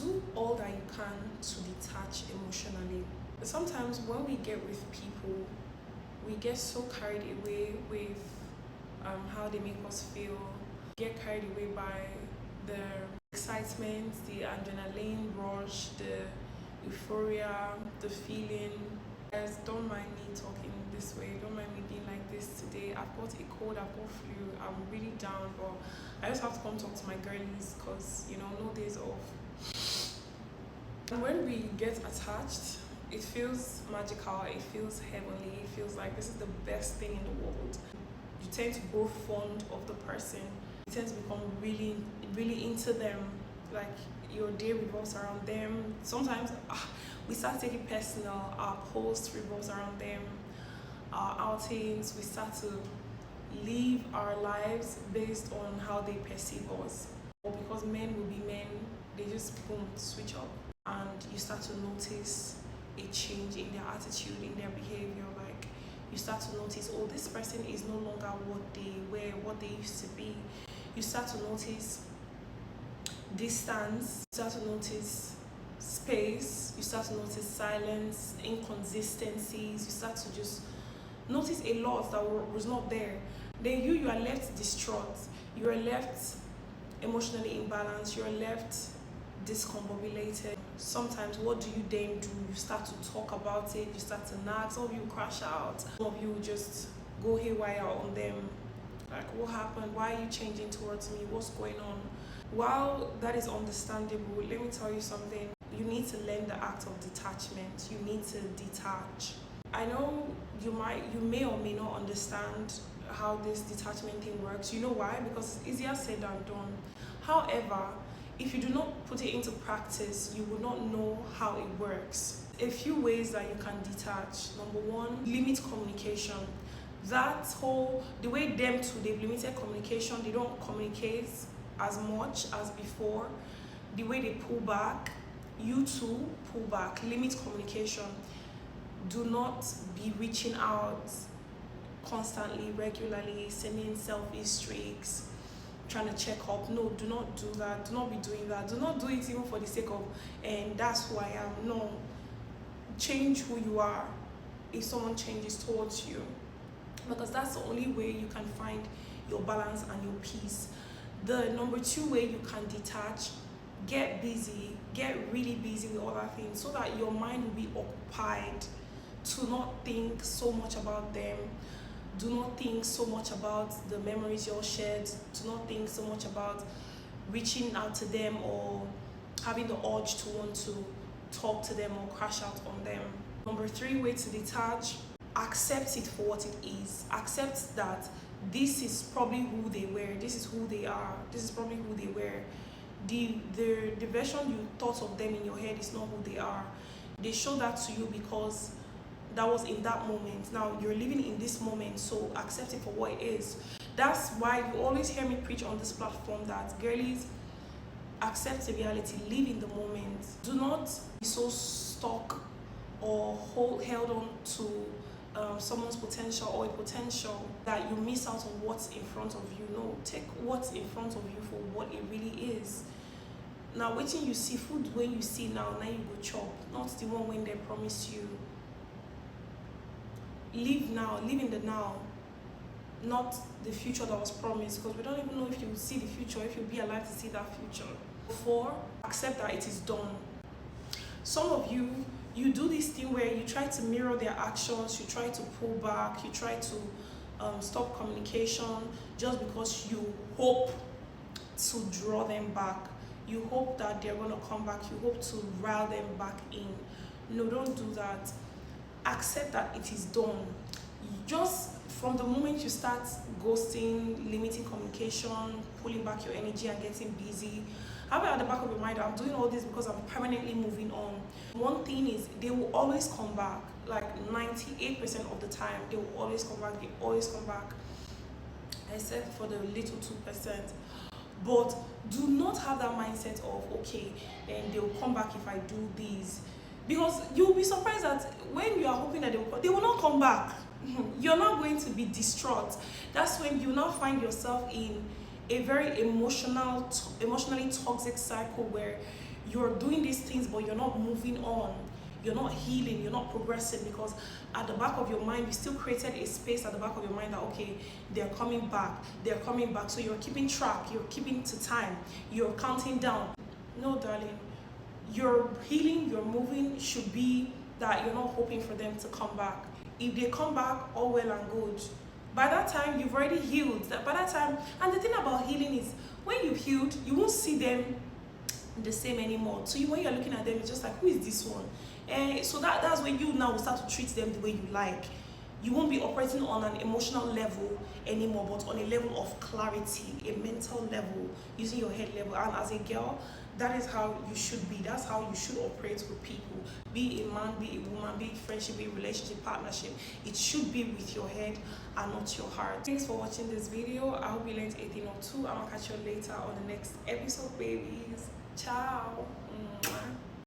do all that you can to detach emotionally. Sometimes when we get with people, we get so carried away with how they make us feel, get carried away by the excitement, the adrenaline rush, the euphoria, the feeling. Guys, don't mind me talking this way, don't mind me being like this today. I've got a cold, I've got flu, I'm really down, but I just have to come talk to my girlies because, no days off. And when we get attached, it feels magical, it feels heavenly, it feels like this is the best thing in the world. You tend to grow fond of the person, you tend to become really, really into them, like your day revolves around them. Sometimes we start taking personal, our posts revolves around them, our outings, we start to live our lives based on how they perceive us. Or because men will be men, they just boom, switch up, and you start to notice a change in their attitude, in their behavior. Like you start to notice, oh, this person is no longer what they were, what they used to be. You start to notice distance, you start to notice space, you start to notice silence, inconsistencies, you start to just notice a lot that was not there. Then you are left distraught, you are left emotionally imbalanced, you are left discombobulated. Sometimes what do you then do? You start to talk about it, you start to nag, some of you crash out, some of you just go haywire on them. Like, what happened? Why are you changing towards me? What's going on? While that is understandable, let me tell you something. You need to learn the act of detachment. You need to detach. I know you may or may not understand how this detachment thing works. You know why? Because it's easier said than done. However, if you do not put it into practice, you will not know how it works. A few ways that you can detach. Number one, limit communication. The way them two, they've limited communication, they don't communicate as much as before. The way they pull back, you too pull back, limit communication. Do not be reaching out constantly, regularly, sending selfie streaks, trying to check up. No, do not do that. Do not be doing that. Do not do it even for the sake of, and that's who I am. No, change who you are if someone changes towards you, because that's the only way you can find your balance and your peace. The number two way you can detach, get busy, get really busy with other things so that your mind will be occupied. To not think so much about them. Do not think so much about the memories you all shared. Do not think so much about reaching out to them or having the urge to want to talk to them or crash out on them. Number three way to detach, accept it for what it is. Accept that this is probably who they were, this is who they are, this is probably who they were. The version you thought of them in your head is not who they are. They show that to you because that was in that moment. Now you're living in this moment, so accept it for what it is. That's why you always hear me preach on this platform that girlies, accept the reality, live in the moment. Do not be so stuck or held on to someone's potential or a potential that you miss out on what's in front of you. No, take what's in front of you for what it really is. Now waiting you see food when you see now you go chop, not the one when they promise you. Live now, live in the now, not the future that was promised, because we don't even know if you will see the future, if you'll be alive to see that future. Four, accept that it is done. Some of you do this thing where you try to mirror their actions, you try to pull back, you try to stop communication just because you hope to draw them back. You hope that they're going to come back, you hope to rile them back in. No, don't do that. Accept that it is done. Just from the moment you start ghosting, limiting communication, pulling back your energy and getting busy, have it at the back of your mind, I'm doing all this because I'm permanently moving on. One thing is, they will always come back. Like 98% of the time, they will always come back. They always come back, except for the little 2%. But do not have that mindset of, okay, then they will come back if I do this. Because you'll be surprised that when you are hoping that they will not come back. You're not going to be distraught. That's when you now find yourself in a very emotionally toxic cycle where you're doing these things, but you're not moving on. You're not healing, you're not progressing, because at the back of your mind, you still created a space at the back of your mind that, okay, they're coming back. So you're keeping track, you're keeping to time, you're counting down. No, darling, your healing, your moving should be that you're not hoping for them to come back. If they come back, all well and good. By that time, you've already healed. By that time, and the thing about healing is, when you've healed, you won't see them the same anymore. So when you're looking at them, it's just like, who is this one? So that's when you now will start to treat them the way you like. You won't be operating on an emotional level anymore, but on a level of clarity, a mental level, using your head level. And as a girl, that is how you should be. That's how you should operate with people. Be a man, be a woman, be friendship, be relationship, partnership. It should be with your head and not your heart. Thanks for watching this video. I hope you learned a thing or two. I'm gonna catch you later on the next episode, babies. Ciao.